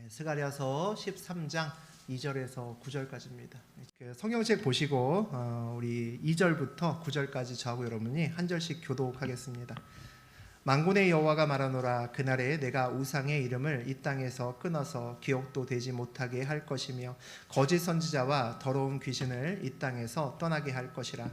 스가랴서 13장 2절에서 9절까지입니다. 성경책 보시고 우리 2절부터 9절까지 저하고 여러분이 한 절씩 교독하겠습니다. 만군의 여호와가 말하노라. 그날에 내가 우상의 이름을 이 땅에서 끊어서 기억도 되지 못하게 할 것이며 거짓 선지자와 더러운 귀신을 이 땅에서 떠나게 할 것이라.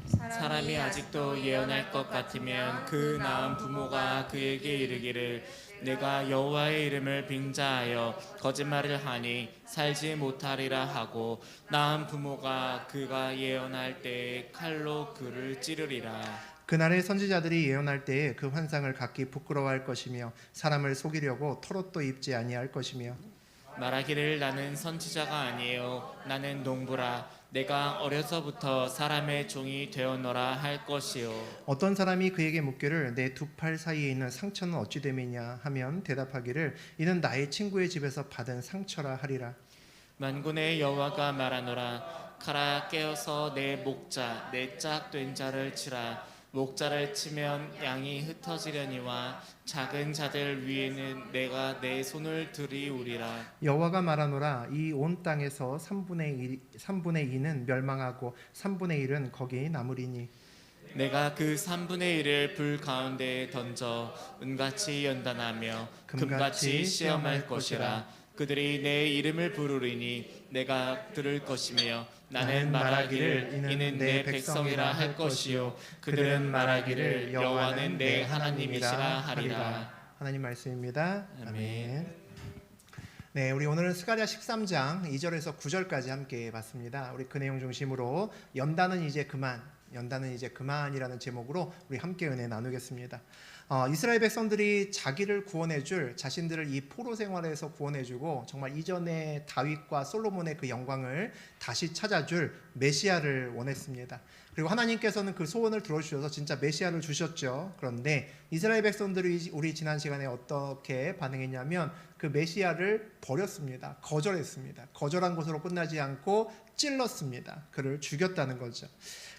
사람이 아직도 예언할 것 같으면 그 낳은 부모가 그에게 이르기를 내가 여호와의 이름을 빙자하여 거짓말을 하니 살지 못하리라 하고 낳은 부모가 그가 예언할 때에 칼로 그를 찌르리라. 그날에 선지자들이 예언할 때에 그 환상을 갖기 부끄러워할 것이며 사람을 속이려고 털옷도 입지 아니할 것이며 말하기를 나는 선지자가 아니에요 나는 농부라 내가 어려서부터 사람의 종이 되었노라 할 것이요. 어떤 사람이 그에게 묻기를 내 두 팔 사이에 있는 상처는 어찌 됨이냐 하면 대답하기를 이는 나의 친구의 집에서 받은 상처라 하리라. 만군의 여호와가 말하노라. 가라 깨어서 내 목자 내 짝된 자를 치라. 목자를 치면 양이 흩어지려니와 작은 자들 위에는 내가 내 손을 들이우리라. 여호와가 말하노라. 이 온 땅에서 3분의 2는 멸망하고 3분의 1은 거기 남으리니 내가 그 3분의 1을 불 가운데에 던져 은같이 연단하며 금같이 시험할 것이라. 그들이 내 이름을 부르리니 내가 들을 것이며 나는 말하기를 이는 내 백성이라 할 것이요 그들은 말하기를 여호와는 내 하나님이시라 하리라. 하나님 말씀입니다. 아멘. 네, 우리 오늘은 스가랴 13장 2절에서 9절까지 함께 봤습니다. 우리 그 내용 중심으로 연단은 이제 그만이라는 제목으로 우리 함께 은혜 나누겠습니다. 이스라엘 백성들이 자기를 구원해줄, 자신들을 이 포로 생활에서 구원해주고 정말 이전에 다윗과 솔로몬의 그 영광을 다시 찾아줄 메시아를 원했습니다. 그리고 하나님께서는 그 소원을 들어주셔서 진짜 메시아를 주셨죠. 그런데 이스라엘 백성들이 우리 지난 시간에 어떻게 반응했냐면 그 메시아를 버렸습니다. 거절했습니다. 거절한 것으로 끝나지 않고 찔렀습니다. 그를 죽였다는 거죠.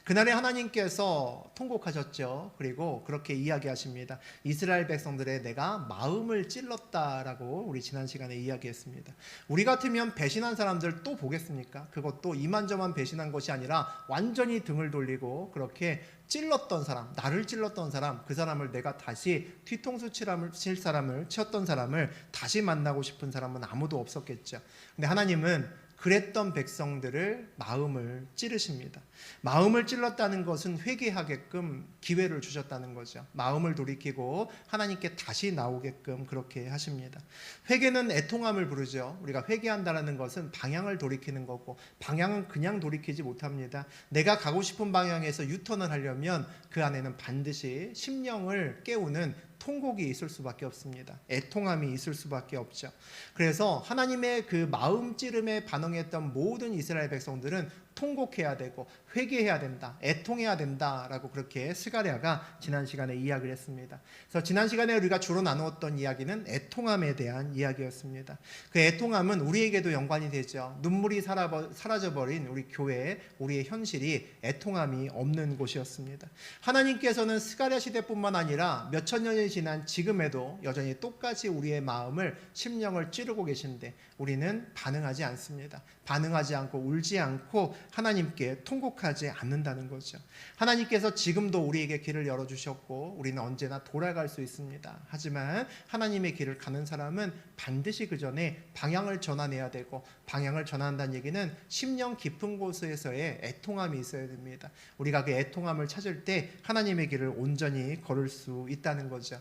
그날에 하나님께서 통곡하셨죠. 그리고 그렇게 이야기하십니다. 이스라엘 백성들의 내가 마음을 찔렀다라고 우리 지난 시간에 이야기했습니다. 우리 같으면 배신한 사람들 또 보겠습니까? 그것도 이만저만 배신한 것이 아니라 완전히 등을 돌리고 그렇게 찔렀던 사람, 나를 찔렀던 사람, 그 사람을 내가 다시 뒤통수 칠 사람을 쳤던 사람을 다시 만나고 싶은 사람은 아무도 없었겠죠. 근데 하나님은 그랬던 백성들을 마음을 찌르십니다. 마음을 찔렀다는 것은 회개하게끔 기회를 주셨다는 거죠. 마음을 돌이키고 하나님께 다시 나오게끔 그렇게 하십니다. 회개는 애통함을 부르죠. 우리가 회개한다는 것은 방향을 돌이키는 거고 방향은 그냥 돌이키지 못합니다. 내가 가고 싶은 방향에서 유턴을 하려면 그 안에는 반드시 심령을 깨우는 통곡이 있을 수밖에 없습니다. 애통함이 있을 수밖에 없죠. 그래서 하나님의 그 마음 찌름에 반응했던 모든 이스라엘 백성들은 통곡해야 되고 회개해야 된다, 애통해야 된다라고 그렇게 스가랴가 지난 시간에 이야기를 했습니다. 그래서 지난 시간에 우리가 주로 나누었던 이야기는 애통함에 대한 이야기였습니다. 그 애통함은 우리에게도 연관이 되죠. 눈물이 사라져버린 우리 교회, 우리의 현실이 애통함이 없는 곳이었습니다. 하나님께서는 스가랴 시대뿐만 아니라 몇천 년이 지난 지금에도 여전히 똑같이 우리의 마음을, 심령을 찌르고 계신데 우리는 반응하지 않습니다. 반응하지 않고 울지 않고 하나님께 통곡하지 않는다는 거죠. 하나님께서 지금도 우리에게 길을 열어주셨고 우리는 언제나 돌아갈 수 있습니다. 하지만 하나님의 길을 가는 사람은 반드시 그 전에 방향을 전환해야 되고, 방향을 전환한다는 얘기는 심령 깊은 곳에서의 애통함이 있어야 됩니다. 우리가 그 애통함을 찾을 때 하나님의 길을 온전히 걸을 수 있다는 거죠.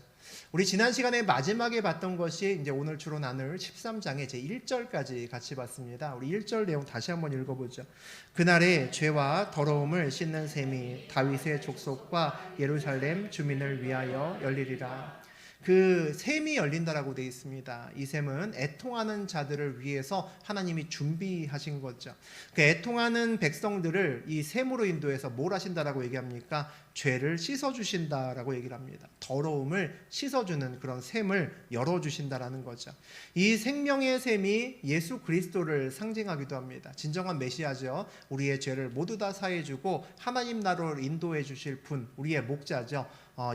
우리 지난 시간에 마지막에 봤던 것이 이제 오늘 주로 나눌 13장의 제 1절까지 같이 봤습니다. 우리 1절 내용 다시 한번 읽어보죠. 그날에 죄와 더러움을 씻는 셈이 다윗의 족속과 예루살렘 주민을 위하여 열리리라. 그 샘이 열린다라고 되어 있습니다. 이 샘은 애통하는 자들을 위해서 하나님이 준비하신 거죠. 그 애통하는 백성들을 이 샘으로 인도해서 뭘 하신다라고 얘기합니까? 죄를 씻어주신다라고 얘기를 합니다. 더러움을 씻어주는 그런 샘을 열어주신다라는 거죠. 이 생명의 샘이 예수 그리스도를 상징하기도 합니다. 진정한 메시아죠. 우리의 죄를 모두 다 사해주고 하나님 나라로 인도해 주실 분, 우리의 목자죠.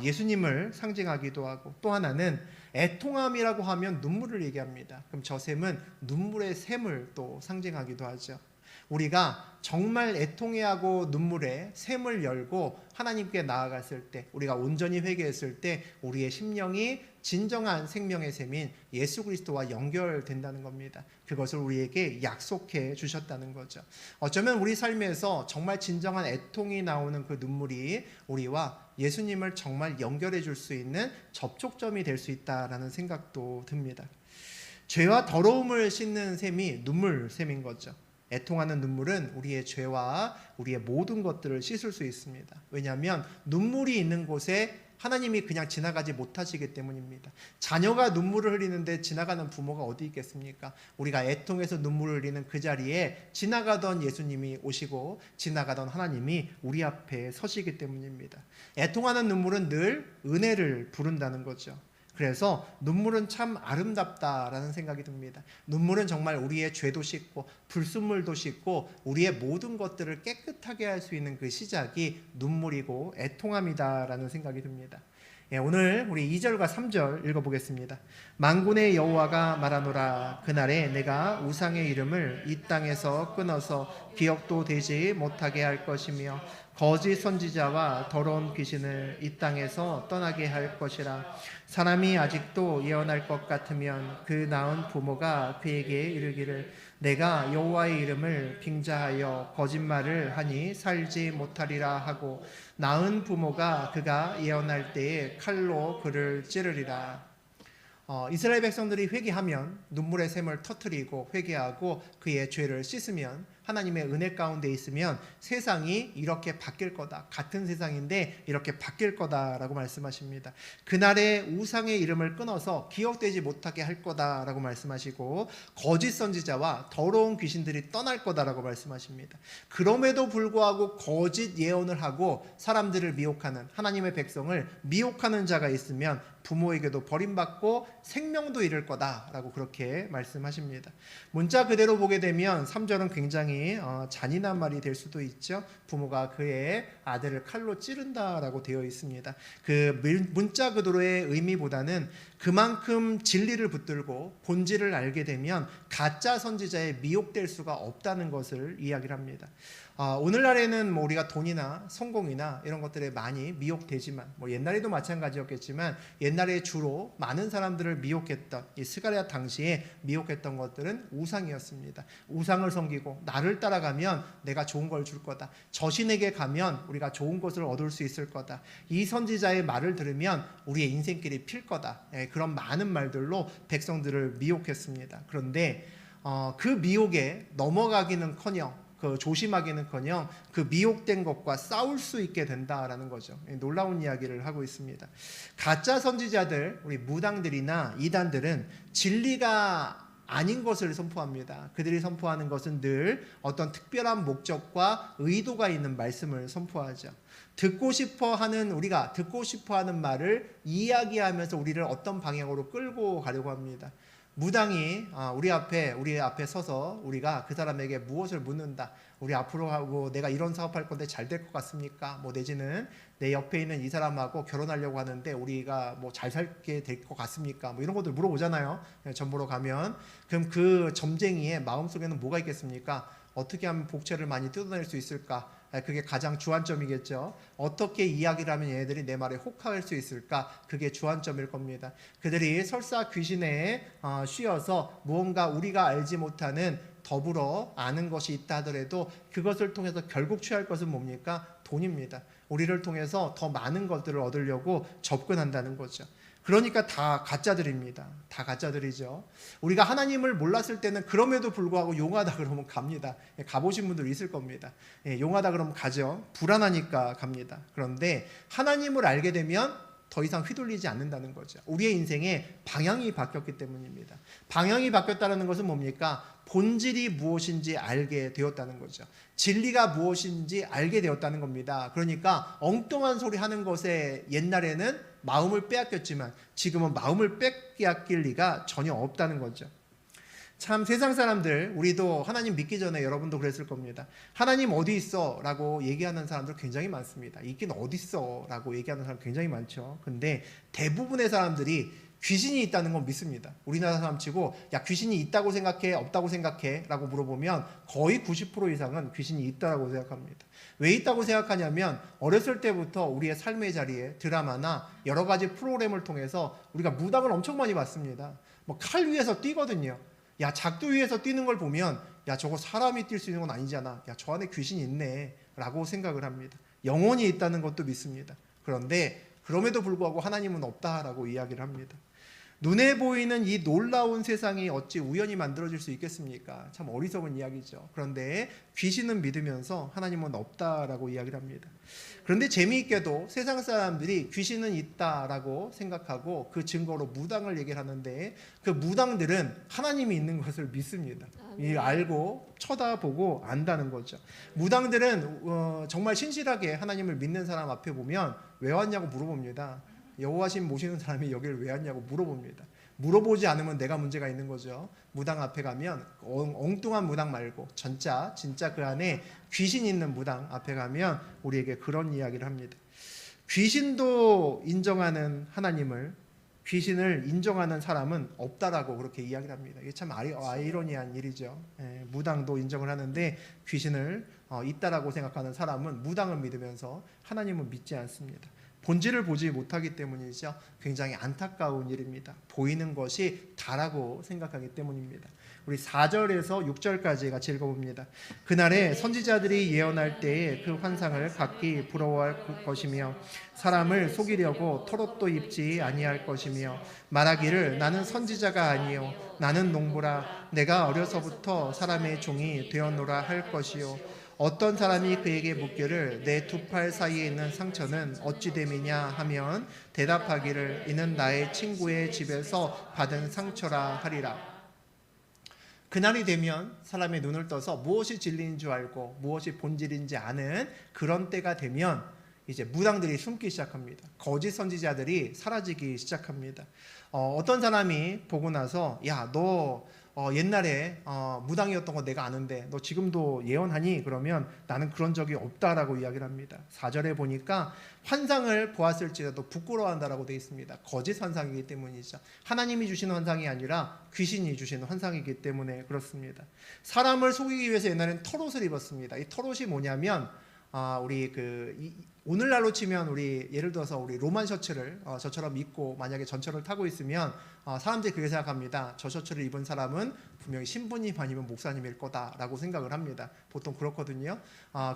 예수님을 상징하기도 하고, 또 하나는 애통함이라고 하면 눈물을 얘기합니다. 그럼 저 샘은 눈물의 샘을 또 상징하기도 하죠. 우리가 정말 애통해하고 눈물의 샘을 열고 하나님께 나아갔을 때, 우리가 온전히 회개했을 때 우리의 심령이 진정한 생명의 샘인 예수 그리스도와 연결된다는 겁니다. 그것을 우리에게 약속해 주셨다는 거죠. 어쩌면 우리 삶에서 정말 진정한 애통이 나오는 그 눈물이 우리와 예수님을 정말 연결해 줄 수 있는 접촉점이 될 수 있다라는 생각도 듭니다. 죄와 더러움을 씻는 샘이 눈물 샘인 거죠. 애통하는 눈물은 우리의 죄와 우리의 모든 것들을 씻을 수 있습니다. 왜냐하면 눈물이 있는 곳에 하나님이 그냥 지나가지 못하시기 때문입니다. 자녀가 눈물을 흘리는데 지나가는 부모가 어디 있겠습니까? 우리가 애통해서 눈물을 흘리는 그 자리에 지나가던 예수님이 오시고 지나가던 하나님이 우리 앞에 서시기 때문입니다. 애통하는 눈물은 늘 은혜를 부른다는 거죠. 그래서 눈물은 참 아름답다라는 생각이 듭니다. 눈물은 정말 우리의 죄도 씻고 불순물도 씻고 우리의 모든 것들을 깨끗하게 할 수 있는 그 시작이 눈물이고 애통함이다라는 생각이 듭니다. 오늘 우리 2절과 3절 읽어보겠습니다. 만군의 여호와가 말하노라. 그날에 내가 우상의 이름을 이 땅에서 끊어서 기억도 되지 못하게 할 것이며 거짓 선지자와 더러운 귀신을 이 땅에서 떠나게 할 것이라. 사람이 아직도 예언할 것 같으면 그 낳은 부모가 그에게 이르기를 내가 여호와의 이름을 빙자하여 거짓말을 하니 살지 못하리라 하고 낳은 부모가 그가 예언할 때에 칼로 그를 찌르리라. 이스라엘 백성들이 회개하면 눈물의 샘을 터뜨리고 회개하고 그의 죄를 씻으면 하나님의 은혜 가운데 있으면 세상이 이렇게 바뀔 거다. 같은 세상인데 이렇게 바뀔 거다라고 말씀하십니다. 그날에 우상의 이름을 끊어서 기억되지 못하게 할 거다라고 말씀하시고 거짓 선지자와 더러운 귀신들이 떠날 거다라고 말씀하십니다. 그럼에도 불구하고 거짓 예언을 하고 사람들을 미혹하는, 하나님의 백성을 미혹하는 자가 있으면 부모에게도 버림받고 생명도 잃을 거다라고 그렇게 말씀하십니다. 문자 그대로 보게 되면 3절은 굉장히 잔인한 말이 될 수도 있죠. 부모가 그의 아들을 칼로 찌른다라고 되어 있습니다. 그 문자 그대로의 의미보다는 그만큼 진리를 붙들고 본질을 알게 되면 가짜 선지자에 미혹될 수가 없다는 것을 이야기를 합니다. 오늘날에는 우리가 돈이나 성공이나 이런 것들에 많이 미혹되지만 옛날에도 마찬가지였겠지만 옛날에 주로 많은 사람들을 미혹했던 이 스가랴 당시에 미혹했던 것들은 우상이었습니다. 우상을 섬기고 나를 따라가면 내가 좋은 걸 줄 거다. 저 신에게 가면 우리가 좋은 것을 얻을 수 있을 거다. 이 선지자의 말을 들으면 우리의 인생길이 필 거다. 그런 많은 말들로 백성들을 미혹했습니다. 그런데 그 미혹에 넘어가기는커녕 그 조심하기는커녕 그 미혹된 것과 싸울 수 있게 된다라는 거죠. 놀라운 이야기를 하고 있습니다. 가짜 선지자들, 우리 무당들이나 이단들은 진리가 아닌 것을 선포합니다. 그들이 선포하는 것은 늘 어떤 특별한 목적과 의도가 있는 말씀을 선포하죠. 듣고 싶어 하는, 우리가 듣고 싶어 하는 말을 이야기하면서 우리를 어떤 방향으로 끌고 가려고 합니다. 무당이 우리 앞에 서서 우리가 그 사람에게 무엇을 묻는다. 우리 앞으로 하고 내가 이런 사업할 건데 잘 될 것 같습니까? 내지는 내 옆에 있는 이 사람하고 결혼하려고 하는데 우리가 잘 살게 될 것 같습니까? 이런 것들 물어보잖아요. 점보러 가면. 그럼 그 점쟁이의 마음속에는 뭐가 있겠습니까? 어떻게 하면 복채를 많이 뜯어낼 수 있을까? 그게 가장 주안점이겠죠. 어떻게 이야기를 하면 얘네들이 내 말에 혹할 수 있을까? 그게 주안점일 겁니다. 그들이 설사 귀신에 쉬어서 무언가 우리가 알지 못하는 더불어 아는 것이 있다 하더라도 그것을 통해서 결국 취할 것은 뭡니까? 돈입니다. 우리를 통해서 더 많은 것들을 얻으려고 접근한다는 거죠. 그러니까 다 가짜들입니다. 다 가짜들이죠. 우리가 하나님을 몰랐을 때는 그럼에도 불구하고 용하다 그러면 갑니다. 가보신 분들 있을 겁니다. 용하다 그러면 가죠. 불안하니까 갑니다. 그런데 하나님을 알게 되면 더 이상 휘둘리지 않는다는 거죠. 우리의 인생의 방향이 바뀌었기 때문입니다. 방향이 바뀌었다는 것은 뭡니까? 본질이 무엇인지 알게 되었다는 거죠. 진리가 무엇인지 알게 되었다는 겁니다. 그러니까 엉뚱한 소리 하는 것에 옛날에는 마음을 빼앗겼지만 지금은 마음을 빼앗길 리가 전혀 없다는 거죠. 참 세상 사람들, 우리도 하나님 믿기 전에 여러분도 그랬을 겁니다. 하나님 어디 있어? 라고 얘기하는 사람들 굉장히 많습니다. 있긴 어디 있어? 라고 얘기하는 사람 굉장히 많죠. 근데 대부분의 사람들이 귀신이 있다는 건 믿습니다. 우리나라 사람 치고 야 귀신이 있다고 생각해? 없다고 생각해? 라고 물어보면 거의 90% 이상은 귀신이 있다고 생각합니다. 왜 있다고 생각하냐면 어렸을 때부터 우리의 삶의 자리에 드라마나 여러 가지 프로그램을 통해서 우리가 무당을 엄청 많이 봤습니다. 뭐 칼 위에서 뛰거든요. 야 작두 위에서 뛰는 걸 보면 야 저거 사람이 뛸 수 있는 건 아니잖아. 야 저 안에 귀신이 있네 라고 생각을 합니다. 영혼이 있다는 것도 믿습니다. 그런데 그럼에도 불구하고 하나님은 없다라고 이야기를 합니다. 눈에 보이는 이 놀라운 세상이 어찌 우연히 만들어질 수 있겠습니까? 참 어리석은 이야기죠. 그런데 귀신은 믿으면서 하나님은 없다라고 이야기를 합니다. 그런데 재미있게도 세상 사람들이 귀신은 있다라고 생각하고 그 증거로 무당을 얘기를 하는데 그 무당들은 하나님이 있는 것을 믿습니다. 이 알고 쳐다보고 안다는 거죠. 무당들은 정말 신실하게 하나님을 믿는 사람 앞에 보면 왜 왔냐고 물어봅니다. 여호와신 모시는 사람이 여기를 왜 왔냐고 물어봅니다. 물어보지 않으면 내가 문제가 있는 거죠. 무당 앞에 가면 엉뚱한 무당 말고 진짜 그 안에 귀신 있는 무당 앞에 가면 우리에게 그런 이야기를 합니다. 귀신도 인정하는 하나님을 귀신을 인정하는 사람은 없다라고 그렇게 이야기를 합니다. 이게 참 아이러니한 일이죠. 무당도 인정을 하는데 귀신을 있다라고 생각하는 사람은 무당을 믿으면서 하나님은 믿지 않습니다. 본질을 보지 못하기 때문이죠. 굉장히 안타까운 일입니다. 보이는 것이 다라고 생각하기 때문입니다. 우리 4절에서 6절까지 같이 읽어봅니다. 그날에 선지자들이 예언할 때에 그 환상을 각기 부러워할 것이며 사람을 속이려고 털옷도 입지 아니할 것이며 말하기를 나는 선지자가 아니요 나는 농부라 내가 어려서부터 사람의 종이 되었노라 할 것이요 어떤 사람이 그에게 묻기를 내 두 팔 사이에 있는 상처는 어찌 됨이냐 하면 대답하기를 이는 나의 친구의 집에서 받은 상처라 하리라. 그날이 되면 사람의 눈을 떠서 무엇이 진리인 줄 알고 무엇이 본질인지 아는 그런 때가 되면 이제 무당들이 숨기 시작합니다. 거짓 선지자들이 사라지기 시작합니다. 어떤 사람이 보고 나서 야 너 옛날에 무당이었던 거 내가 아는데 너 지금도 예언하니? 그러면 나는 그런 적이 없다라고 이야기를 합니다. 4절에 보니까 환상을 보았을지라도 부끄러워한다라고 되어 있습니다. 거짓 환상이기 때문이죠. 하나님이 주시는 환상이 아니라 귀신이 주시는 환상이기 때문에 그렇습니다. 사람을 속이기 위해서 옛날에는 털옷을 입었습니다. 이 털옷이 뭐냐면 우리 오늘날로 치면 우리 예를 들어서 우리 로만 셔츠를 저처럼 입고 만약에 전철을 타고 있으면 사람들이 그렇게 생각합니다. 저 셔츠를 입은 사람은 분명히 신부님 아니면 목사님일 거다라고 생각을 합니다. 보통 그렇거든요.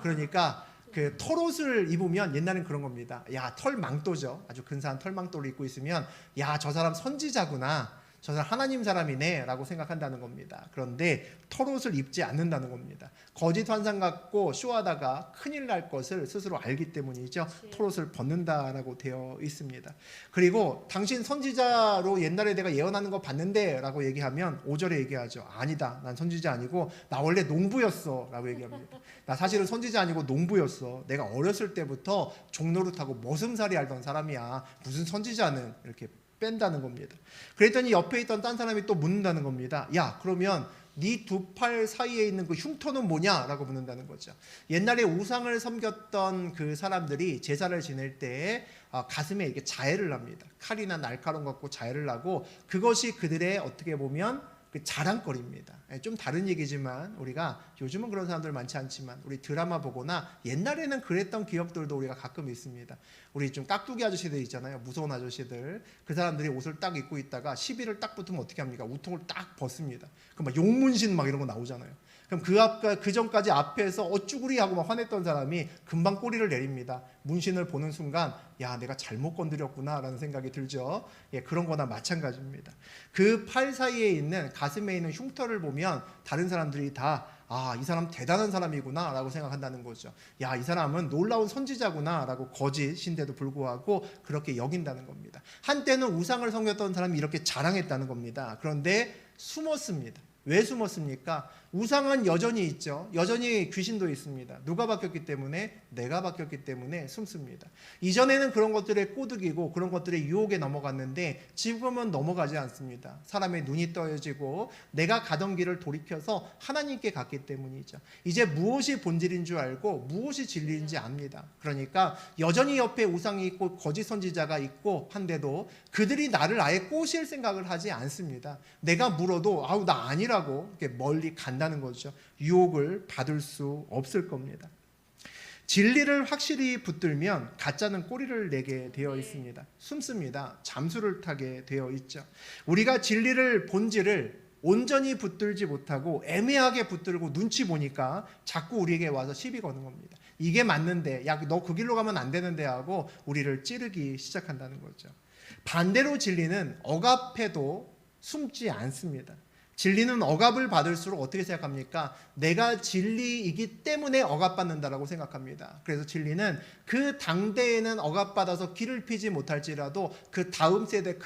그러니까 그 털옷을 입으면 옛날엔 그런 겁니다. 야 털망토죠. 아주 근사한 털망토를 입고 있으면 야 저 사람 선지자구나. 저 사람 하나님 사람이네 라고 생각한다는 겁니다. 그런데 털옷을 입지 않는다는 겁니다. 거짓 환상 갖고 쇼하다가 큰일 날 것을 스스로 알기 때문이죠. 털옷을 벗는다라고 되어 있습니다. 그리고 당신 선지자로 옛날에 내가 예언하는 거 봤는데 라고 얘기하면 5절에 얘기하죠. 아니다. 난 선지자 아니고 나 원래 농부였어 라고 얘기합니다. 나 사실은 선지자 아니고 농부였어. 내가 어렸을 때부터 종노릇하고 머슴살이 알던 사람이야. 무슨 선지자는 이렇게 뺀다는 겁니다. 그랬더니 옆에 있던 딴 사람이 또 묻는다는 겁니다. 야 그러면 네 두 팔 사이에 있는 그 흉터는 뭐냐? 라고 묻는다는 거죠. 옛날에 우상을 섬겼던 그 사람들이 제사를 지낼 때 가슴에 이렇게 자해를 합니다. 칼이나 날카로운 거 갖고 자해를 하고 그것이 그들의 어떻게 보면 그 자랑거리입니다. 좀 다른 얘기지만 우리가 요즘은 그런 사람들 많지 않지만 우리 드라마 보거나 옛날에는 그랬던 기억들도 우리가 가끔 있습니다. 우리 좀 깍두기 아저씨들 있잖아요. 무서운 아저씨들. 그 사람들이 옷을 딱 입고 있다가 시비를 딱 붙으면 어떻게 합니까? 우통을 딱 벗습니다. 그럼 막 용문신 막 이런 거 나오잖아요. 그럼 그 전까지 앞에서 어쭈구리 하고 막 화냈던 사람이 금방 꼬리를 내립니다. 문신을 보는 순간 야 내가 잘못 건드렸구나 라는 생각이 들죠. 그런 거나 마찬가지입니다. 그 팔 사이에 있는 가슴에 있는 흉터를 보면 다른 사람들이 다 이 사람 대단한 사람이구나 라고 생각한다는 거죠. 이 사람은 놀라운 선지자구나 라고 거짓인데도 불구하고 그렇게 여긴다는 겁니다. 한때는 우상을 섬겼던 사람이 이렇게 자랑했다는 겁니다. 그런데 숨었습니다. 왜 숨었습니까? 우상은 여전히 있죠. 여전히 귀신도 있습니다. 누가 바뀌었기 때문에? 내가 바뀌었기 때문에 숨습니다. 이전에는 그런 것들에 꼬드기고 그런 것들의 유혹에 넘어갔는데 지금은 넘어가지 않습니다. 사람의 눈이 떠여지고 내가 가던 길을 돌이켜서 하나님께 갔기 때문이죠. 이제 무엇이 본질인 줄 알고 무엇이 진리인지 압니다. 그러니까 여전히 옆에 우상이 있고 거짓 선지자가 있고 한데도 그들이 나를 아예 꼬실 생각을 하지 않습니다. 내가 물어도 나 아니라고 이렇게 멀리 간다는 거죠. 유혹을 받을 수 없을 겁니다. 진리를 확실히 붙들면 가짜는 꼬리를 내게 되어 있습니다. 숨습니다. 잠수를 타게 되어 있죠. 우리가 진리를 본질을 온전히 붙들지 못하고 애매하게 붙들고 눈치 보니까 자꾸 우리에게 와서 시비 거는 겁니다. 이게 맞는데 너 그 길로 가면 안 되는데 하고 우리를 찌르기 시작한다는 거죠. 반대로 진리는 억압해도 숨지 않습니다. 진리는 억압을 받을수록 어떻게 생각합니까? 내가 진리이기 때문에 억압받는다라고 생각합니다. 그래서 진리는 그 당대에는 억압받아서 길을 피지 못할지라도 그 다음 세대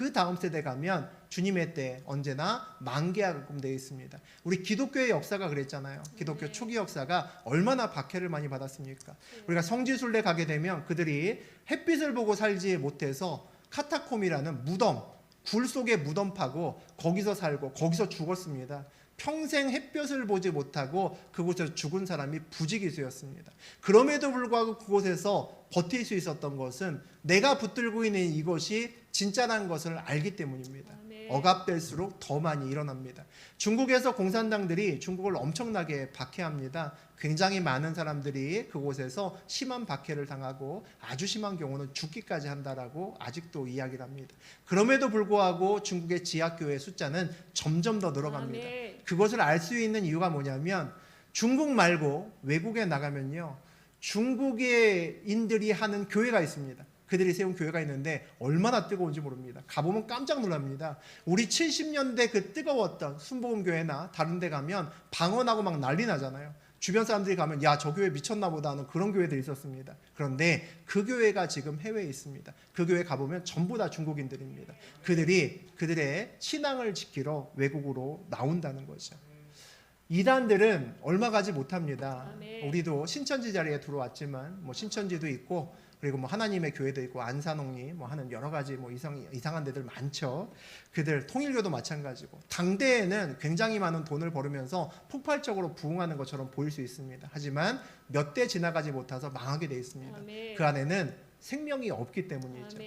가면 주님의 때 언제나 만개하게끔 되어 있습니다. 우리 기독교의 역사가 그랬잖아요. 기독교 초기 역사가 얼마나 박해를 많이 받았습니까? 우리가 성지순례 가게 되면 그들이 햇빛을 보고 살지 못해서 카타콤이라는 무덤, 굴 속에 무덤 파고 거기서 살고 거기서 죽었습니다. 평생 햇볕을 보지 못하고 그곳에서 죽은 사람이 부지기수였습니다. 그럼에도 불구하고 그곳에서 버틸 수 있었던 것은 내가 붙들고 있는 이것이 진짜라는 것을 알기 때문입니다. 억압될수록 더 많이 일어납니다. 중국에서 공산당들이 중국을 엄청나게 박해합니다. 굉장히 많은 사람들이 그곳에서 심한 박해를 당하고 아주 심한 경우는 죽기까지 한다라고 아직도 이야기를 합니다. 그럼에도 불구하고 중국의 지하교회 숫자는 점점 더 늘어갑니다. 그것을 알 수 있는 이유가 뭐냐면 중국 말고 외국에 나가면요, 중국인들이 하는 교회가 있습니다. 그들이 세운 교회가 있는데 얼마나 뜨거운지 모릅니다. 가보면 깜짝 놀랍니다. 우리 70년대 그 뜨거웠던 순복음교회나 다른 데 가면 방언하고 막 난리 나잖아요. 주변 사람들이 가면 저 교회 미쳤나 보다 하는 그런 교회들이 있었습니다. 그런데 그 교회가 지금 해외에 있습니다. 그 교회 가보면 전부 다 중국인들입니다. 그들이 그들의 신앙을 지키러 외국으로 나온다는 거죠. 이단들은 얼마 가지 못합니다. 우리도 신천지 자리에 들어왔지만 신천지도 있고 그리고 하나님의 교회도 있고 안산옥리 하는 여러 가지 이상한 데들 많죠. 그들 통일교도 마찬가지고 당대에는 굉장히 많은 돈을 벌으면서 폭발적으로 부흥하는 것처럼 보일 수 있습니다. 하지만 몇 대 지나가지 못해서 망하게 돼 있습니다. 그 안에는 생명이 없기 때문이죠.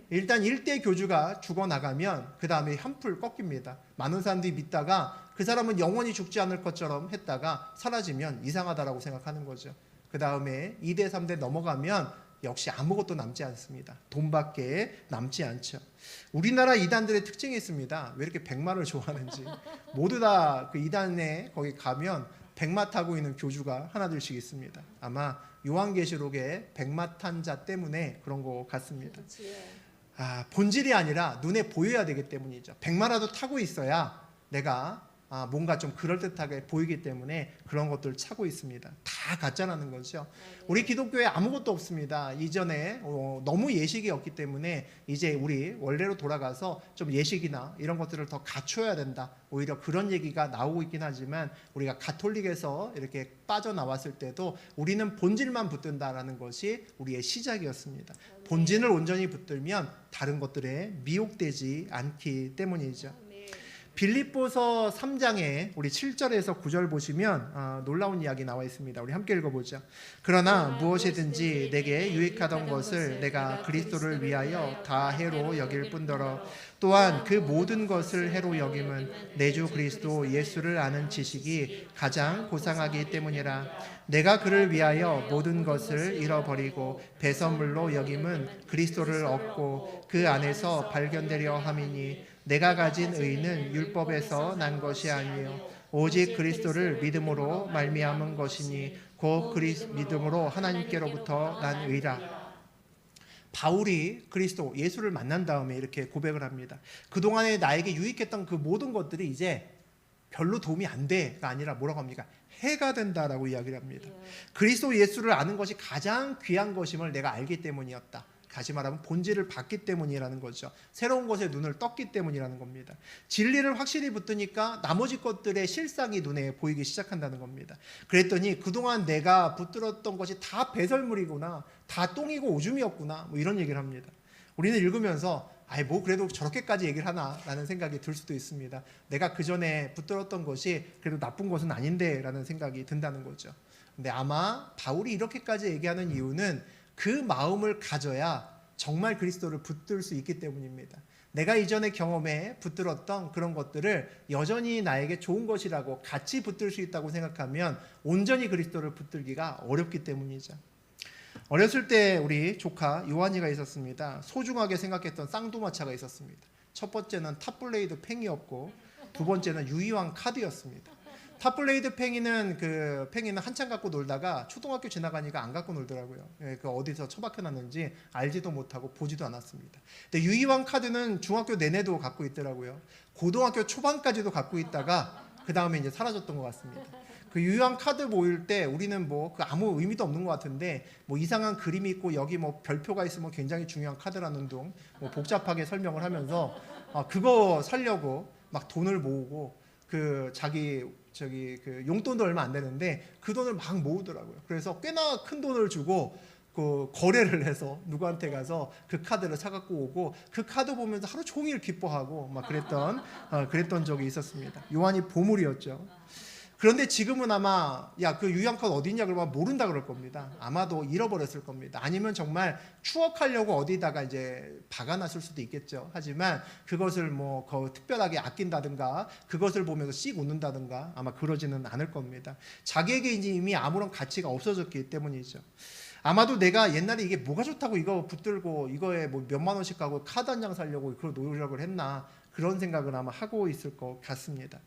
일단 일대 교주가 죽어나가면 그 다음에 한풀 꺾입니다. 많은 사람들이 믿다가 그 사람은 영원히 죽지 않을 것처럼 했다가 사라지면 이상하다라고 생각하는 거죠. 그 다음에 2대 3대 넘어가면 역시 아무것도 남지 않습니다. 돈밖에 남지 않죠. 우리나라 이단들의 특징이 있습니다. 왜 이렇게 백마를 좋아하는지. 모두 다 그 이단에 거기 가면 백마 타고 있는 교주가 하나둘씩 있습니다. 아마 요한계시록의 백마 탄 자 때문에 그런 것 같습니다. 본질이 아니라 눈에 보여야 되기 때문이죠. 백마라도 타고 있어야 내가 뭔가 좀 그럴듯하게 보이기 때문에 그런 것들을 차고 있습니다. 다 가짜라는 거죠. 우리 기독교에 아무것도 없습니다. 이전에 너무 예식이 없기 때문에 이제 우리 원래로 돌아가서 좀 예식이나 이런 것들을 더 갖춰야 된다. 오히려 그런 얘기가 나오고 있긴 하지만 우리가 가톨릭에서 이렇게 빠져나왔을 때도 우리는 본질만 붙든다라는 것이 우리의 시작이었습니다. 본질을 온전히 붙들면 다른 것들에 미혹되지 않기 때문이죠. 빌립보서 3장에 우리 7절에서 9절 보시면 놀라운 이야기 나와 있습니다. 우리 함께 읽어보죠. 그러나 무엇이든지 내게 유익하던 것을 내가 그리스도를 위하여 다 해로 여길 뿐더러 또한 그 모든 것을 해로 여김은 내 주 그리스도 예수를 아는 지식이 가장 고상하기 때문이라. 내가 그를 위하여 모든 것을 잃어버리고 배설물로 여김은 그리스도를 얻고 그 안에서 발견되려 함이니 내가 가진 의는 율법에서 난 것이 아니요 오직 그리스도를 믿음으로 말미암은 것이니 곧 믿음으로 하나님께로부터 난 의라. 바울이 그리스도 예수를 만난 다음에 이렇게 고백을 합니다. 그동안에 나에게 유익했던 그 모든 것들이 이제 별로 도움이 안 돼가 아니라 뭐라고 합니까? 해가 된다라고 이야기를 합니다. 그리스도 예수를 아는 것이 가장 귀한 것임을 내가 알기 때문이었다. 다시 말하면 본질을 봤기 때문이라는 거죠. 새로운 것에 눈을 떴기 때문이라는 겁니다. 진리를 확실히 붙드니까 나머지 것들의 실상이 눈에 보이기 시작한다는 겁니다. 그랬더니 그동안 내가 붙들었던 것이 다 배설물이구나, 다 똥이고 오줌이었구나, 뭐 이런 얘기를 합니다. 우리는 읽으면서 아이 뭐 그래도 저렇게까지 얘기를 하나라는 생각이 들 수도 있습니다. 내가 그 전에 붙들었던 것이 그래도 나쁜 것은 아닌데라는 생각이 든다는 거죠. 근데 아마 바울이 이렇게까지 얘기하는 이유는 그 마음을 가져야 정말 그리스도를 붙들 수 있기 때문입니다. 내가 이전의 경험에 붙들었던 그런 것들을 여전히 나에게 좋은 것이라고 같이 붙들 수 있다고 생각하면 온전히 그리스도를 붙들기가 어렵기 때문이죠. 어렸을 때 우리 조카 요한이가 있었습니다. 소중하게 생각했던 쌍두마차가 있었습니다. 첫 번째는 탑블레이드 팽이였고 두 번째는 유희왕 카드였습니다. 탑블레이드 팽이는 한참 갖고 놀다가 초등학교 지나가니까 안 갖고 놀더라고요. 그 어디서 처박혀놨는지 알지도 못하고 보지도 않았습니다. 근데 유희왕 카드는 중학교 내내도 갖고 있더라고요. 고등학교 초반까지도 갖고 있다가 그 다음에 이제 사라졌던 것 같습니다. 그 유희왕 카드 모일 때 우리는 뭐 그 아무 의미도 없는 것 같은데 뭐 이상한 그림이 있고 여기 뭐 별표가 있으면 굉장히 중요한 카드라는 둥 뭐 복잡하게 설명을 하면서 그거 살려고 막 돈을 모으고 그 그 용돈도 얼마 안 되는데 그 돈을 막 모으더라고요. 그래서 꽤나 큰 돈을 주고 그 거래를 해서 누구한테 가서 그 카드를 사갖고 오고 그 카드 보면서 하루 종일 기뻐하고 막 그랬던 적이 있었습니다. 요한이 보물이었죠. 그런데 지금은 아마 그 유희왕 카드 어디 있냐 그러면 모른다 그럴 겁니다. 아마도 잃어버렸을 겁니다. 아니면 정말 추억하려고 어디다가 이제 박아놨을 수도 있겠죠. 하지만 그것을 뭐 특별하게 아낀다든가 그것을 보면서 씩 웃는다든가 아마 그러지는 않을 겁니다. 자기에게 이제 이미 아무런 가치가 없어졌기 때문이죠. 아마도 내가 옛날에 이게 뭐가 좋다고 이거 붙들고 이거에 뭐 몇만 원씩 가고 카드 한 장 사려고 그런 노력을 했나 그런 생각을 아마 하고 있을 것 같습니다.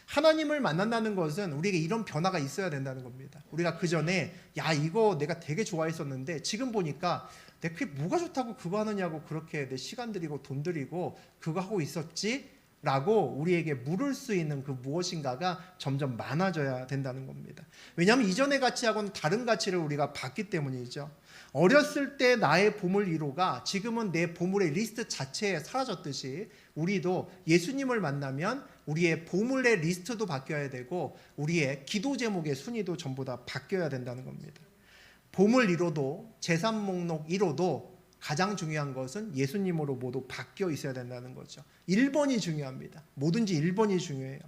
하나님을 만난다는 것은 우리에게 이런 변화가 있어야 된다는 겁니다. 우리가 그 전에 이거 내가 되게 좋아했었는데 지금 보니까 내가 그게 뭐가 좋다고 그거 하느냐고 그렇게 내 시간 들이고 돈 들이고 그거 하고 있었지? 라고 우리에게 물을 수 있는 그 무엇인가가 점점 많아져야 된다는 겁니다. 왜냐하면 이전의 가치하고는 다른 가치를 우리가 봤기 때문이죠. 어렸을 때 나의 보물 1호가 지금은 내 보물의 리스트 자체에 사라졌듯이 우리도 예수님을 만나면 우리의 보물의 리스트도 바뀌어야 되고 우리의 기도 제목의 순위도 전부 다 바뀌어야 된다는 겁니다. 보물 1호도 재산 목록 1호도 가장 중요한 것은 예수님으로 모두 바뀌어 있어야 된다는 거죠. 1번이 중요합니다. 뭐든지 1번이 중요해요.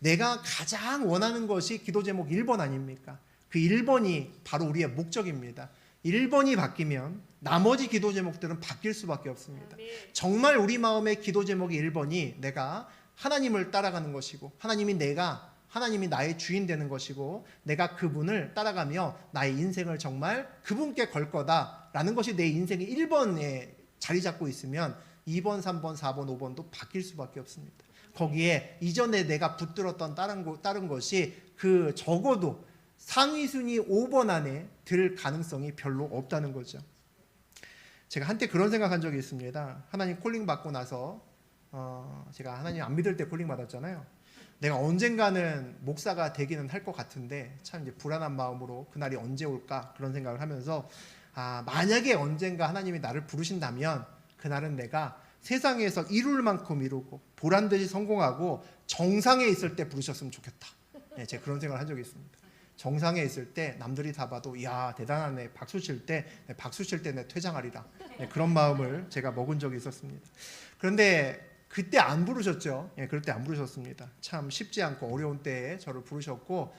내가 가장 원하는 것이 기도 제목 1번 아닙니까? 그 1번이 바로 우리의 목적입니다. 1번이 바뀌면 나머지 기도 제목들은 바뀔 수밖에 없습니다. 정말 우리 마음의 기도 제목이 1번이 내가 하나님을 따라가는 것이고 하나님이 나의 주인 되는 것이고 내가 그분을 따라가며 나의 인생을 정말 그분께 걸 거다라는 것이 내 인생의 1번에 자리 잡고 있으면 2번, 3번, 4번, 5번도 바뀔 수밖에 없습니다. 거기에 이전에 내가 붙들었던 다른 것이 그 적어도 상위 순위 5번 안에 들 가능성이 별로 없다는 거죠. 제가 한때 그런 생각한 적이 있습니다. 하나님 콜링 받고 나서 제가 하나님 안 믿을 때 콜링 받았잖아요. 내가 언젠가는 목사가 되기는 할 것 같은데 참 이제 불안한 마음으로 그날이 언제 올까 그런 생각을 하면서 만약에 언젠가 하나님이 나를 부르신다면 그날은 내가 세상에서 이룰 만큼 이루고 보란듯이 성공하고 정상에 있을 때 부르셨으면 좋겠다. 네, 제가 그런 생각을 한 적이 있습니다. 정상에 있을 때 남들이 다 봐도 대단하네 박수 칠 때 내 퇴장하리라. 네, 그런 마음을 제가 먹은 적이 있었습니다. 그런데 그때 안 부르셨죠. 그럴 때 안 부르셨습니다. 참 쉽지 않고 어려운 때에 저를 부르셨고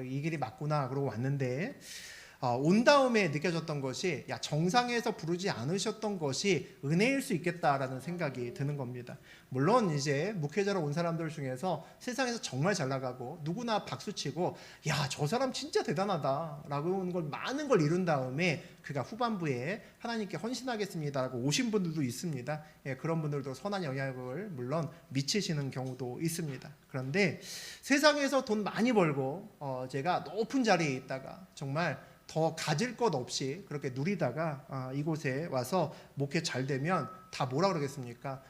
이 길이 맞구나 그러고 왔는데 온 다음에 느껴졌던 것이 정상에서 부르지 않으셨던 것이 은혜일 수 있겠다라는 생각이 드는 겁니다. 물론 이제 목회자로 온 사람들 중에서 세상에서 정말 잘 나가고 누구나 박수치고 저 사람 진짜 대단하다라고 하는 걸 많은 걸 이룬 다음에 그가 후반부에 하나님께 헌신하겠습니다라고 오신 분들도 있습니다. 그런 분들도 선한 영향을 물론 미치시는 경우도 있습니다. 그런데 세상에서 돈 많이 벌고 제가 높은 자리에 있다가 정말 더 가질 것 없이 그렇게 누리다가 이곳에 와서 목회 잘 되면 다 뭐라 그러겠습니까?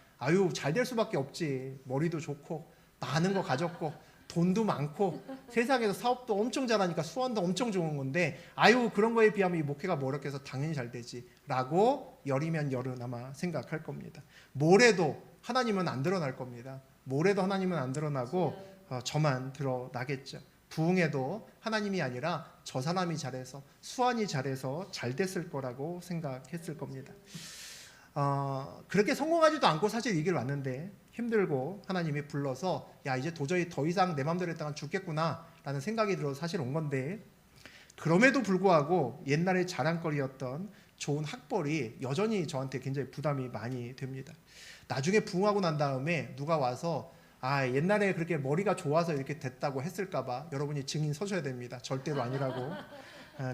잘 될 수밖에 없지. 머리도 좋고 많은 거 가졌고 돈도 많고 세상에서 사업도 엄청 잘하니까 수완도 엄청 좋은 건데 아유 그런 거에 비하면 이 목회가 뭐 어렵게 해서 당연히 잘 되지 라고 열이면 열은 아마 생각할 겁니다. 뭐래도 하나님은 안 드러날 겁니다. 뭐래도 하나님은 안 드러나고 저만 드러나겠죠. 부흥에도 하나님이 아니라 저 사람이 잘해서 수완이 잘해서 잘 됐을 거라고 생각했을 겁니다. 그렇게 성공하지도 않고 사실 이 길 왔는데 힘들고 하나님이 불러서 야 이제 도저히 더 이상 내 맘대로 했다간 죽겠구나 라는 생각이 들어서 사실 온 건데 그럼에도 불구하고 옛날에 자랑거리였던 좋은 학벌이 여전히 저한테 굉장히 부담이 많이 됩니다. 나중에 부흥하고 난 다음에 누가 와서 옛날에 그렇게 머리가 좋아서 이렇게 됐다고 했을까봐 여러분이 증인 서셔야 됩니다. 절대로 아니라고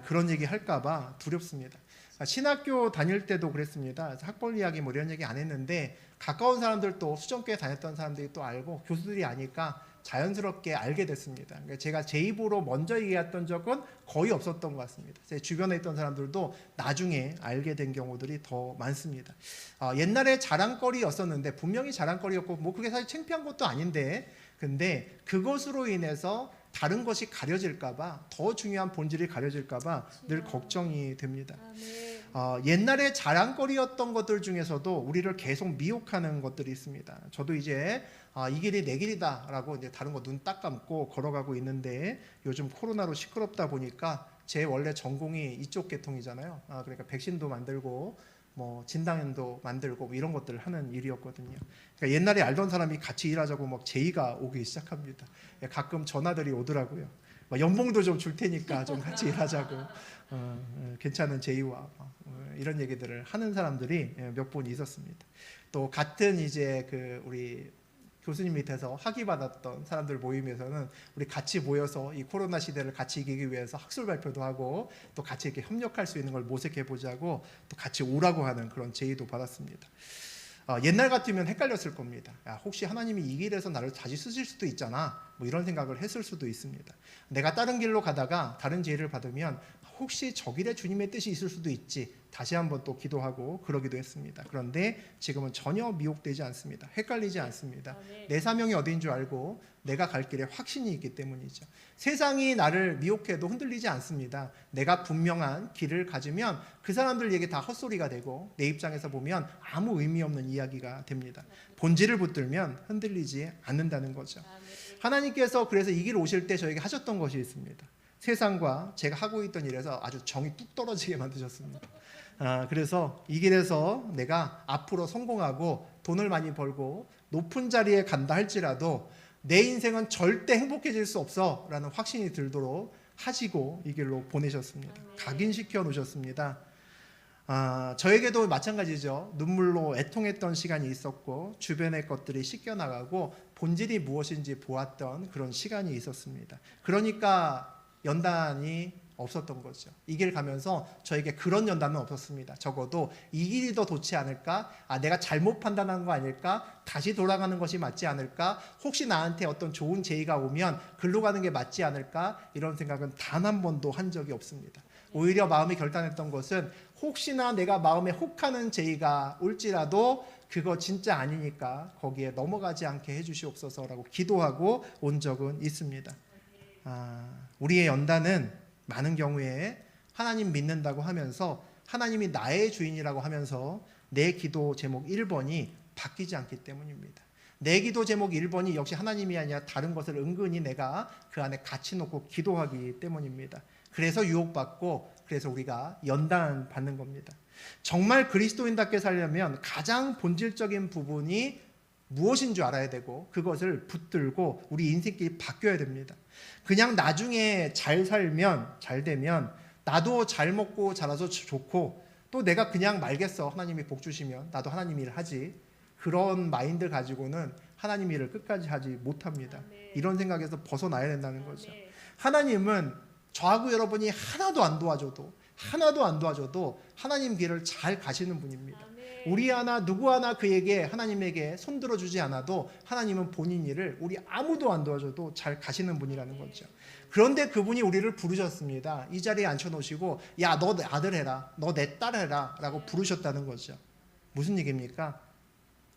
그런 얘기 할까봐 두렵습니다. 신학교 다닐 때도 그랬습니다. 학벌 이야기 뭐 이런 얘기 안 했는데 가까운 사람들도 수정교회 다녔던 사람들이 또 알고 교수들이 아니까 자연스럽게 알게 됐습니다. 그러니까 제가 제 입으로 먼저 얘기했던 적은 거의 없었던 것 같습니다. 제 주변에 있던 사람들도 나중에 알게 된 경우들이 더 많습니다. 옛날에 자랑거리였었는데 분명히 자랑거리였고 뭐 그게 사실 창피한 것도 아닌데 근데 그것으로 인해서 다른 것이 가려질까봐 더 중요한 본질이 가려질까봐 늘 걱정이 됩니다. 옛날에 자랑거리였던 것들 중에서도 우리를 계속 미혹하는 것들이 있습니다. 저도 이제 이 길이 내 길이다라고 이제 다른 거 눈 딱 감고 걸어가고 있는데 요즘 코로나로 시끄럽다 보니까 제 원래 전공이 이쪽 계통이잖아요. 그러니까 백신도 만들고 뭐 진단도 만들고 뭐 이런 것들을 하는 일이었거든요. 그러니까 옛날에 알던 사람이 같이 일하자고 막 제의가 오기 시작합니다. 가끔 전화들이 오더라고요. 연봉도 좀 줄 테니까 좀 같이 일하자고 괜찮은 제의와 이런 얘기들을 하는 사람들이 몇 분 있었습니다. 또 같은 이제 그 우리 교수님 밑에서 학위 받았던 사람들 모임에서는 우리 같이 모여서 이 코로나 시대를 같이 이기기 위해서 학술 발표도 하고 또 같이 이렇게 협력할 수 있는 걸 모색해 보자고 또 같이 오라고 하는 그런 제의도 받았습니다. 옛날 같으면 헷갈렸을 겁니다. 혹시 하나님이 이 길에서 나를 다시 쓰실 수도 있잖아 뭐 이런 생각을 했을 수도 있습니다. 내가 다른 길로 가다가 다른 제의를 받으면 혹시 저 길에 주님의 뜻이 있을 수도 있지 다시 한번 또 기도하고 그러기도 했습니다. 그런데 지금은 전혀 미혹되지 않습니다. 헷갈리지 않습니다. 내 사명이 어디인 줄 알고 내가 갈 길에 확신이 있기 때문이죠. 세상이 나를 미혹해도 흔들리지 않습니다. 내가 분명한 길을 가지면 그 사람들 얘기 다 헛소리가 되고 내 입장에서 보면 아무 의미 없는 이야기가 됩니다. 본질을 붙들면 흔들리지 않는다는 거죠. 하나님께서 그래서 이 길 오실 때 저에게 하셨던 것이 있습니다. 세상과 제가 하고 있던 일에서 아주 정이 뚝 떨어지게 만드셨습니다. 그래서 이 길에서 내가 앞으로 성공하고 돈을 많이 벌고 높은 자리에 간다 할지라도 내 인생은 절대 행복해질 수 없어 라는 확신이 들도록 하시고 이 길로 보내셨습니다. 각인시켜 놓으셨습니다. 저에게도 마찬가지죠. 눈물로 애통했던 시간이 있었고 주변의 것들이 씻겨나가고 본질이 무엇인지 보았던 그런 시간이 있었습니다. 그러니까 연단이 없었던 거죠. 이 길 가면서 저에게 그런 연단은 없었습니다. 적어도 이 길이 더 좋지 않을까? 내가 잘못 판단한 거 아닐까? 다시 돌아가는 것이 맞지 않을까? 혹시 나한테 어떤 좋은 제의가 오면 글로 가는 게 맞지 않을까? 이런 생각은 단 한 번도 한 적이 없습니다. 오히려 마음이 결단했던 것은 혹시나 내가 마음에 혹하는 제의가 올지라도 그거 진짜 아니니까 거기에 넘어가지 않게 해주시옵소서라고 기도하고 온 적은 있습니다. 우리의 연단은 많은 경우에 하나님 믿는다고 하면서 하나님이 나의 주인이라고 하면서 내 기도 제목 1번이 바뀌지 않기 때문입니다. 내 기도 제목 1번이 역시 하나님이 아니라 다른 것을 은근히 내가 그 안에 같이 놓고 기도하기 때문입니다. 그래서 유혹받고 그래서 우리가 연단 받는 겁니다. 정말 그리스도인답게 살려면 가장 본질적인 부분이 무엇인 줄 알아야 되고 그것을 붙들고 우리 인생길이 바뀌어야 됩니다. 그냥 나중에 잘 살면 잘 되면 나도 잘 먹고 자라서 좋고 또 내가 그냥 말겠어 하나님이 복 주시면 나도 하나님 일을 하지 그런 마인드 가지고는 하나님 일을 끝까지 하지 못합니다. 이런 생각에서 벗어나야 된다는 거죠. 하나님은 저하고 여러분이 하나도 안 도와줘도 하나님 길을 잘 가시는 분입니다. 우리 하나 누구 하나 그에게 하나님에게 손들어주지 않아도 하나님은 본인 일을 우리 아무도 안 도와줘도 잘 가시는 분이라는 거죠. 그런데 그분이 우리를 부르셨습니다. 이 자리에 앉혀놓으시고 야 너 내 아들 해라 너 내 딸 해라 라고 부르셨다는 거죠. 무슨 얘기입니까?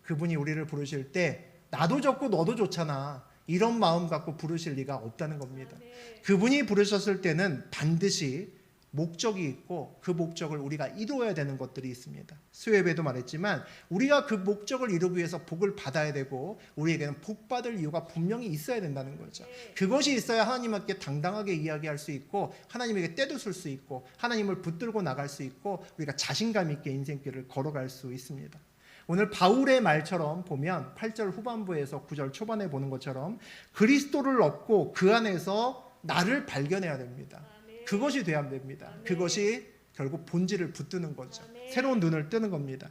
그분이 우리를 부르실 때 나도 좋고 너도 좋잖아. 이런 마음 갖고 부르실 리가 없다는 겁니다. 그분이 부르셨을 때는 반드시 목적이 있고 그 목적을 우리가 이루어야 되는 것들이 있습니다. 수요예배도 말했지만 우리가 그 목적을 이루기 위해서 복을 받아야 되고 우리에게는 복 받을 이유가 분명히 있어야 된다는 거죠. 그것이 있어야 하나님께 당당하게 이야기할 수 있고 하나님에게 떼도쓸 수 있고 하나님을 붙들고 나갈 수 있고 우리가 자신감 있게 인생길을 걸어갈 수 있습니다. 오늘 바울의 말처럼 보면 8절 후반부에서 9절 초반에 보는 것처럼 그리스도를 얻고 그 안에서 나를 발견해야 됩니다. 그것이 돼야 됩니다. 그것이 결국 본질을 붙드는 거죠. 새로운 눈을 뜨는 겁니다.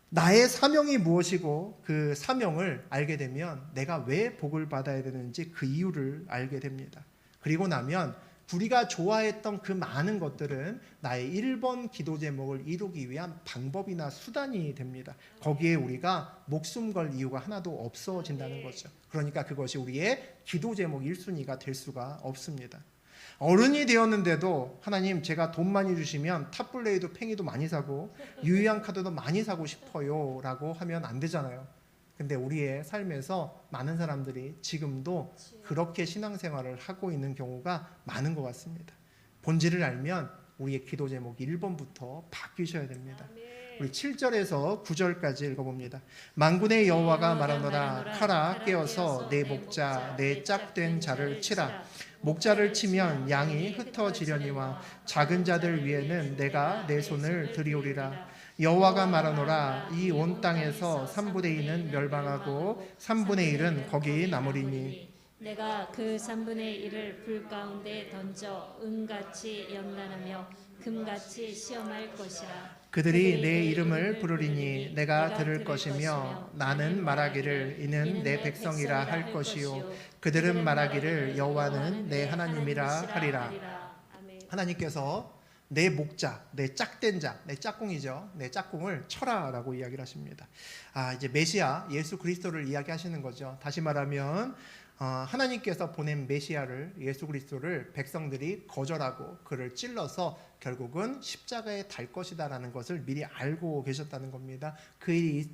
나의 사명이 무엇이고 그 사명을 알게 되면 내가 왜 복을 받아야 되는지 그 이유를 알게 됩니다. 그리고 나면 우리가 좋아했던 그 많은 것들은 나의 1번 기도 제목을 이루기 위한 방법이나 수단이 됩니다. 거기에 우리가 목숨 걸 이유가 하나도 없어진다는 거죠. 그러니까 그것이 우리의 기도 제목 1순위가 될 수가 없습니다. 어른이 되었는데도 하나님 제가 돈 많이 주시면 탑블레이도 팽이도 많이 사고 유희양 카드도 많이 사고 싶어요 라고 하면 안 되잖아요. 근데 우리의 삶에서 많은 사람들이 지금도 그렇게 신앙생활을 하고 있는 경우가 많은 것 같습니다. 본질을 알면 우리의 기도 제목이 1번부터 바뀌셔야 됩니다. 우리 7절에서 9절까지 읽어봅니다. 만군의 여호와가 말하노라 하라 깨어서 내 목자 내 짝된 자를 치라. 목자를 치면 양이 흩어지려니와 작은 자들 위에는 내가 내 손을 들이오리라. 여호와가 말하노라 이 온 땅에서 3분의 2는 멸망하고 3분의 1은 거기 남으리니 내가 그 3분의 1을 불 가운데 던져 은같이 연단하며 금같이 시험할 것이라. 그들이 내 이름을 부르리니 내가 들을 것이며 나는 말하기를 이는 내 백성이라 할 것이요 그들은 말하기를 여호와는 내 하나님이라 하리라. 하나님께서 내 목자, 내 짝된 자, 내 짝꿍이죠. 내 짝꿍을 쳐라라고 이야기를 하십니다. 이제 메시아 예수 그리스도를 이야기하시는 거죠. 다시 말하면 하나님께서 보낸 메시아를 예수 그리스도를 백성들이 거절하고 그를 찔러서 결국은 십자가에 달 것이다라는 것을 미리 알고 계셨다는 겁니다. 그 일이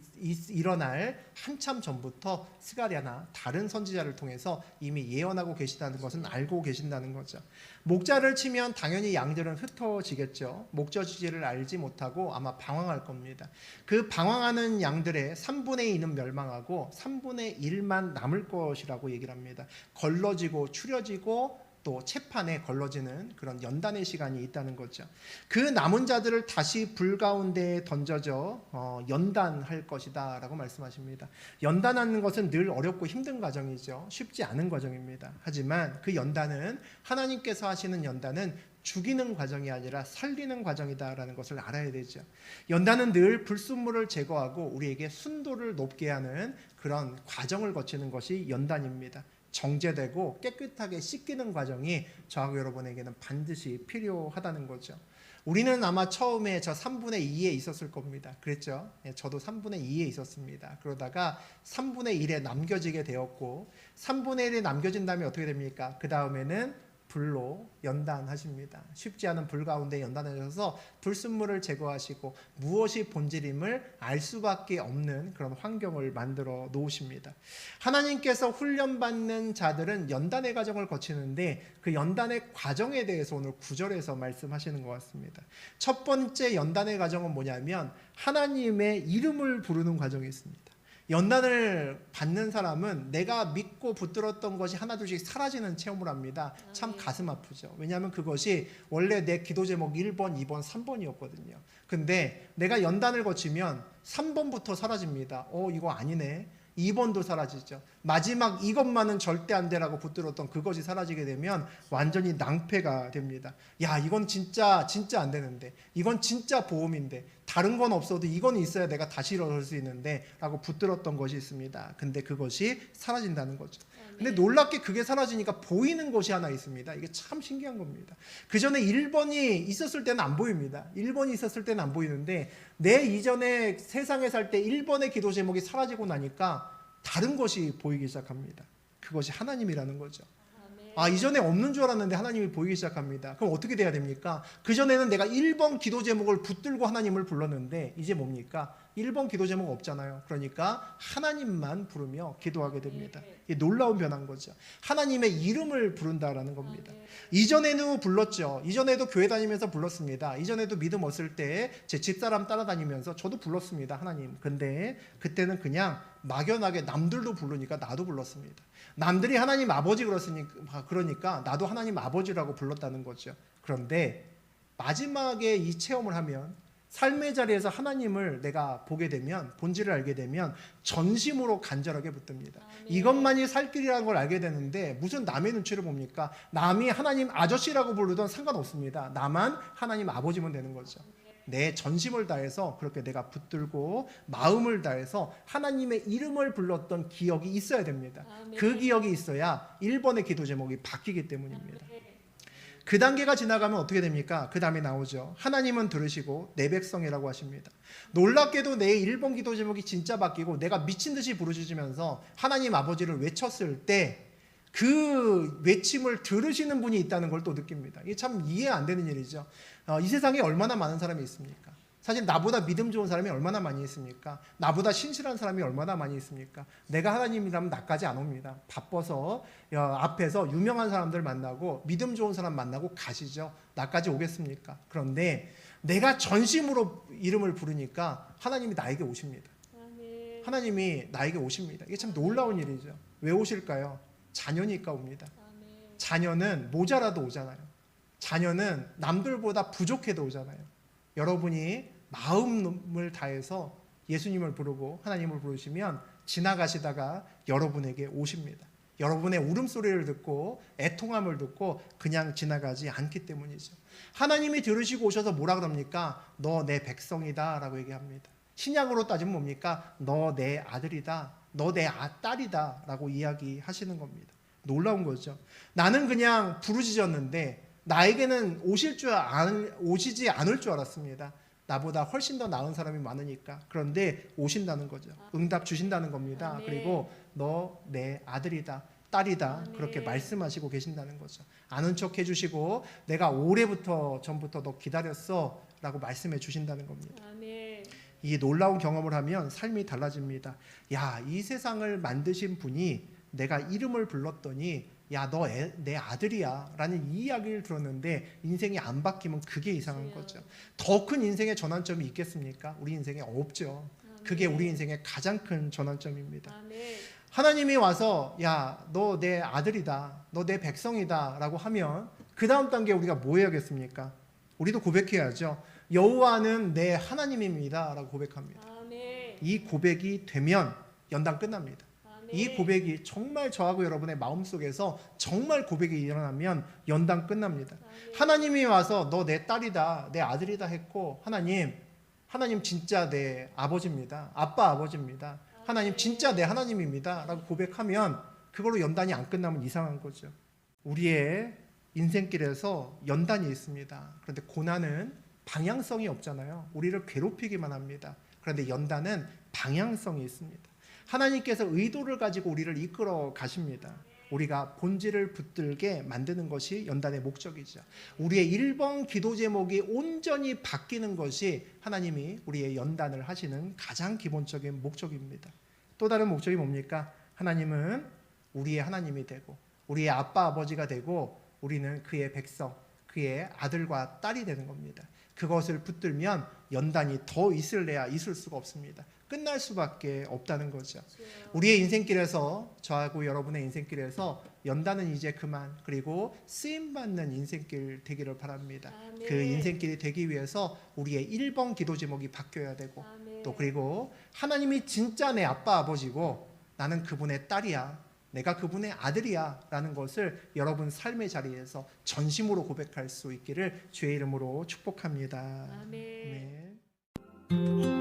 일어날 한참 전부터 스가랴나 다른 선지자를 통해서 이미 예언하고 계시다는 것은 알고 계신다는 거죠. 목자를 치면 당연히 양들은 흩어지겠죠. 목자지지를 알지 못하고 아마 방황할 겁니다. 그 방황하는 양들의 3분의 2는 멸망하고 3분의 1만 남을 것이라고 얘기를 합니다. 걸러지고 추려지고 또 채판에 걸러지는 그런 연단의 시간이 있다는 거죠. 그 남은 자들을 다시 불 가운데 던져져 연단할 것이다 라고 말씀하십니다. 연단하는 것은 늘 어렵고 힘든 과정이죠. 쉽지 않은 과정입니다. 하지만 그 연단은 하나님께서 하시는 연단은 죽이는 과정이 아니라 살리는 과정이다라는 것을 알아야 되죠. 연단은 늘 불순물을 제거하고 우리에게 순도를 높게 하는 그런 과정을 거치는 것이 연단입니다. 정제되고 깨끗하게 씻기는 과정이 저하고 여러분에게는 반드시 필요하다는 거죠. 우리는 아마 처음에 저 3분의 2에 있었을 겁니다. 그랬죠? 저도 3분의 2에 있었습니다. 그러다가 3분의 1에 남겨지게 되었고 3분의 1에 남겨진 다음에 어떻게 됩니까? 그 다음에는 불로 연단하십니다. 쉽지 않은 불 가운데 연단하셔서 불순물을 제거하시고 무엇이 본질임을 알 수밖에 없는 그런 환경을 만들어 놓으십니다. 하나님께서 훈련받는 자들은 연단의 과정을 거치는데 그 연단의 과정에 대해서 오늘 9절에서 말씀하시는 것 같습니다. 첫 번째 연단의 과정은 뭐냐면 하나님의 이름을 부르는 과정이 있습니다. 연단을 받는 사람은 내가 믿고 붙들었던 것이 하나둘씩 사라지는 체험을 합니다. 참 가슴 아프죠. 왜냐하면 그것이 원래 내 기도 제목 1번, 2번, 3번이었거든요. 근데 내가 연단을 거치면 3번부터 사라집니다. 이거 아니네. 2번도 사라지죠. 마지막 이것만은 절대 안 되라고 붙들었던 그것이 사라지게 되면 완전히 낭패가 됩니다. 야, 이건 진짜 안 되는데, 이건 진짜 보험인데, 다른 건 없어도 이건 있어야 내가 다시 일어설 수 있는데 라고 붙들었던 것이 있습니다. 근데 그것이 사라진다는 거죠. 근데 놀랍게 그게 사라지니까 보이는 것이 하나 있습니다. 이게 참 신기한 겁니다. 그 전에 1번이 있었을 때는 안 보입니다. 1번이 있었을 때는 안 보이는데 내 이전에 세상에 살 때 1번의 기도 제목이 사라지고 나니까 다른 것이 보이기 시작합니다. 그것이 하나님이라는 거죠. 이전에 없는 줄 알았는데 하나님이 보이기 시작합니다. 그럼 어떻게 돼야 됩니까? 그전에는 내가 1번 기도 제목을 붙들고 하나님을 불렀는데 이제 뭡니까? 1번 기도 제목 없잖아요. 그러니까 하나님만 부르며 기도하게 됩니다. 이게 놀라운 변화인 거죠. 하나님의 이름을 부른다라는 겁니다. 이전에는 불렀죠. 이전에도 교회 다니면서 불렀습니다. 이전에도 믿음 얻을 때 제 집사람 따라다니면서 저도 불렀습니다. 하나님. 근데 그때는 그냥 막연하게 남들도 부르니까 나도 불렀습니다. 남들이 하나님 아버지 그러니까 나도 하나님 아버지라고 불렀다는 거죠. 그런데 마지막에 이 체험을 하면 삶의 자리에서 하나님을 내가 보게 되면, 본질을 알게 되면 전심으로 간절하게 붙듭니다. 이것만이 살 길이라는 걸 알게 되는데 무슨 남의 눈치를 봅니까? 남이 하나님 아저씨라고 부르던 상관없습니다. 나만 하나님 아버지면 되는 거죠. 내 전심을 다해서 그렇게 내가 붙들고 마음을 다해서 하나님의 이름을 불렀던 기억이 있어야 됩니다. 그 기억이 있어야 1번의 기도 제목이 바뀌기 때문입니다. 그 단계가 지나가면 어떻게 됩니까? 그 다음에 나오죠. 하나님은 들으시고 내 백성이라고 하십니다. 놀랍게도 내 1번 기도 제목이 진짜 바뀌고 내가 미친 듯이 부르짖으면서 하나님 아버지를 외쳤을 때 그 외침을 들으시는 분이 있다는 걸 또 느낍니다. 이게 참 이해 안 되는 일이죠. 이 세상에 얼마나 많은 사람이 있습니까? 사실 나보다 믿음 좋은 사람이 얼마나 많이 있습니까? 나보다 신실한 사람이 얼마나 많이 있습니까? 내가 하나님이라면 나까지 안 옵니다. 바빠서 앞에서 유명한 사람들 만나고 믿음 좋은 사람 만나고 가시죠. 나까지 오겠습니까? 그런데 내가 전심으로 이름을 부르니까 하나님이 나에게 오십니다. 하나님이 나에게 오십니다. 이게 참 놀라운 일이죠. 왜 오실까요? 자녀니까 옵니다. 자녀는 모자라도 오잖아요. 자녀는 남들보다 부족해도 오잖아요. 여러분이 마음을 다해서 예수님을 부르고 하나님을 부르시면 지나가시다가 여러분에게 오십니다. 여러분의 울음소리를 듣고 애통함을 듣고 그냥 지나가지 않기 때문이죠. 하나님이 들으시고 오셔서 뭐라 그럽니까? 너 내 백성이다 라고 얘기합니다. 신약으로 따지면 뭡니까? 너 내 아들이다, 너 내 딸이다 라고 이야기하시는 겁니다. 놀라운 거죠. 나는 그냥 부르짖었는데 나에게는 오시지 않을 줄 알았습니다. 나보다 훨씬 더 나은 사람이 많으니까. 그런데 오신다는 거죠. 응답 주신다는 겁니다. 그리고 너 내 아들이다, 딸이다, 그렇게 말씀하시고 계신다는 거죠. 아는 척 해주시고 내가 전부터 너 기다렸어 라고 말씀해 주신다는 겁니다. 이 놀라운 경험을 하면 삶이 달라집니다. 야, 이 세상을 만드신 분이 내가 이름을 불렀더니 야, 너 내 아들이야 라는 이 이야기를 들었는데 인생이 안 바뀌면 그게 이상한 거죠. 더 큰 인생의 전환점이 있겠습니까? 우리 인생에 없죠. 그게 우리 인생의 가장 큰 전환점입니다. 하나님이 와서 야, 너 내 아들이다, 너 내 백성이다 라고 하면 그 다음 단계 우리가 뭐 해야겠습니까? 우리도 고백해야죠. 여호와는 내 하나님입니다 라고 고백합니다. 이 고백이 되면 연단 끝납니다. 이 고백이 정말 저하고 여러분의 마음속에서 정말 고백이 일어나면 연단 끝납니다. 하나님이 와서 너 내 딸이다, 내 아들이다 했고 하나님 진짜 내 아버지입니다. 아빠 아버지입니다. 하나님 진짜 내 하나님입니다 라고 고백하면 그걸로 연단이 안 끝나면 이상한 거죠. 우리의 인생길에서 연단이 있습니다. 그런데 고난은 방향성이 없잖아요. 우리를 괴롭히기만 합니다. 그런데 연단은 방향성이 있습니다. 하나님께서 의도를 가지고 우리를 이끌어 가십니다. 우리가 본질을 붙들게 만드는 것이 연단의 목적이죠. 우리의 1번 기도 제목이 온전히 바뀌는 것이 하나님이 우리의 연단을 하시는 가장 기본적인 목적입니다. 또 다른 목적이 뭡니까? 하나님은 우리의 하나님이 되고 우리의 아빠 아버지가 되고 우리는 그의 백성, 그의 아들과 딸이 되는 겁니다. 그것을 붙들면 연단이 더 있을래야 있을 수가 없습니다. 끝날 수밖에 없다는 거죠. 우리의 인생길에서, 저하고 여러분의 인생길에서 연단은 이제 그만, 그리고 쓰임받는 인생길 되기를 바랍니다. 그 인생길이 되기 위해서 우리의 1번 기도 제목이 바뀌어야 되고 또 그리고 하나님이 진짜 내 아빠 아버지고 나는 그분의 딸이야, 내가 그분의 아들이야 라는 것을 여러분 삶의 자리에서 전심으로 고백할 수 있기를 주의 이름으로 축복합니다. 아멘. 네.